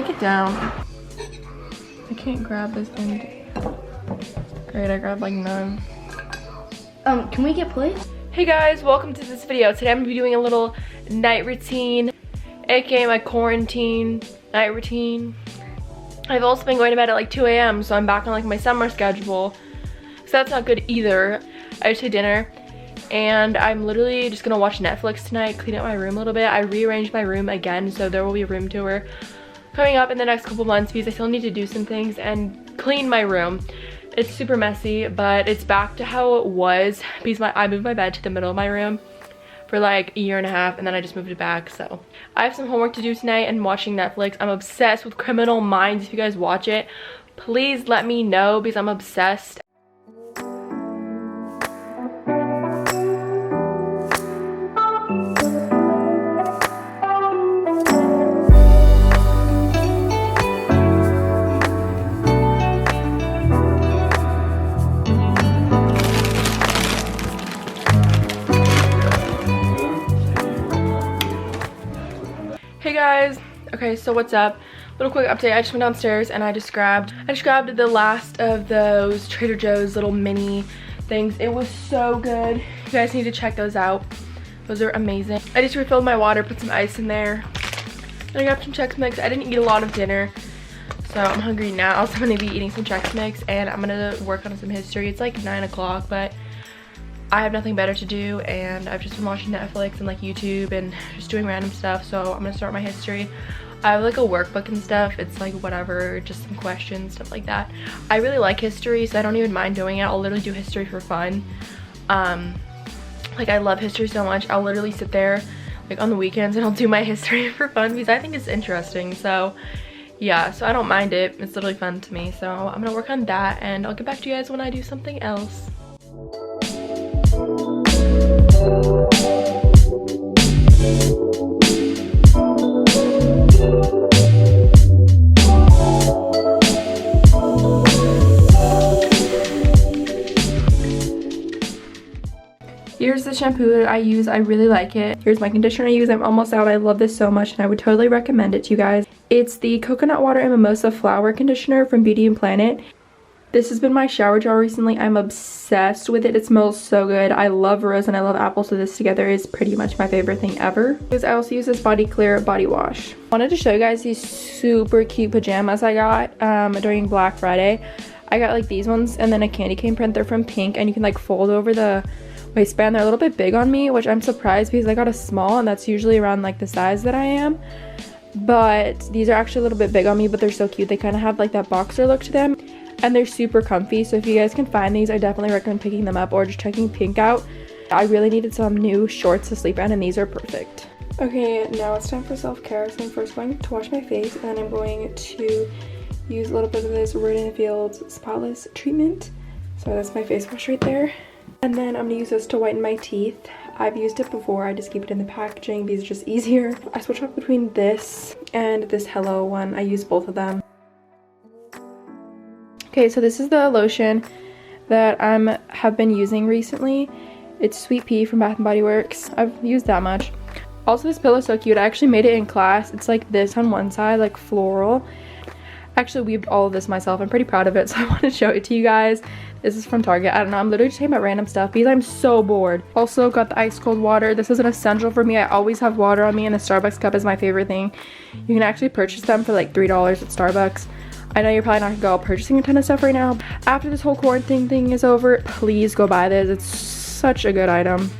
like it down. I can't grab this thing. Great, I grabbed like none. Can we get plates? Hey guys, welcome to this video. Today I'm gonna be doing a little night routine, aka my quarantine night routine. I've also been going to bed at like 2 a.m. so I'm back on like my summer schedule. So that's not good either. I just had dinner and I'm literally just gonna watch Netflix tonight, clean up my room a little bit. I rearranged my room again, so there will be a room tour coming up in the next couple months because I still need to do some things and clean my room. It's super messy, but it's back to how it was because I moved my bed to the middle of my room for like a year and a half and then I just moved it back. So I have some homework to do tonight and watching Netflix. I'm obsessed with Criminal Minds. If you guys watch it, please let me know because I'm obsessed. Hey guys, okay, so what's up? Little quick update. I just went downstairs and I just grabbed the last of those Trader Joe's little mini things. It was so good. You guys need to check those out. Those are amazing. I just refilled my water, put some ice in there, and I grabbed some Chex Mix. I didn't eat a lot of dinner, so I'm hungry now. So I'm gonna be eating some Chex Mix and I'm gonna work on some history. It's like 9 o'clock, but I have nothing better to do and I've just been watching Netflix and like YouTube and just doing random stuff, so I'm gonna start my history. I have like a workbook and stuff. It's like whatever, just some questions, stuff like that. I really like history, so I don't even mind doing it. I'll literally do history for fun. Like I love history so much. I'll literally sit there like on the weekends and I'll do my history for fun because I think it's interesting. So yeah, so I don't mind it. It's literally fun to me. So I'm gonna work on that and I'll get back to you guys when I do something else. Here's the shampoo that I use. I really like it. Here's my conditioner I use. I'm almost out. I love this so much and I would totally recommend it to you guys. It's the Coconut Water and Mimosa Flower Conditioner from Beauty and Planet. This has been my shower gel recently. I'm obsessed with it. It smells so good. I love rose and I love apple, so this together is pretty much my favorite thing ever. Because I also use this Body Clear body wash. I wanted to show you guys these super cute pajamas I got during Black Friday. I got like these ones and then a candy cane print. They're from Pink and you can like fold over the waistband. They're a little bit big on me, which I'm surprised because I got a small and that's usually around like the size that I am. But these are actually a little bit big on me, but they're so cute. They kind of have like that boxer look to them. And they're super comfy, so if you guys can find these, I definitely recommend picking them up or just checking Pink out. I really needed some new shorts to sleep in and these are perfect. Okay, now it's time for self-care. So I'm first going to wash my face and then I'm going to use a little bit of this Rid in the Fields Spotless treatment. So that's my face wash right there. And then I'm gonna use this to whiten my teeth. I've used it before, I just keep it in the packaging because it's just easier. I switch up between this and this Hello one. I use both of them. Okay, so this is the lotion that I have been using recently. It's Sweet Pea from Bath & Body Works. I've used that much. Also, this pillow is so cute. I actually made it in class. It's like this on one side, like floral. I actually weaved all of this myself. I'm pretty proud of it, so I want to show it to you guys. This is from Target. I don't know. I'm literally just talking about random stuff because I'm so bored. Also, got the ice cold water. This is an essential for me. I always have water on me, and the Starbucks cup is my favorite thing. You can actually purchase them for like $3 at Starbucks. I know you're probably not gonna go out purchasing a ton of stuff right now. After this whole quarantine thing is over, please go buy this. It's such a good item.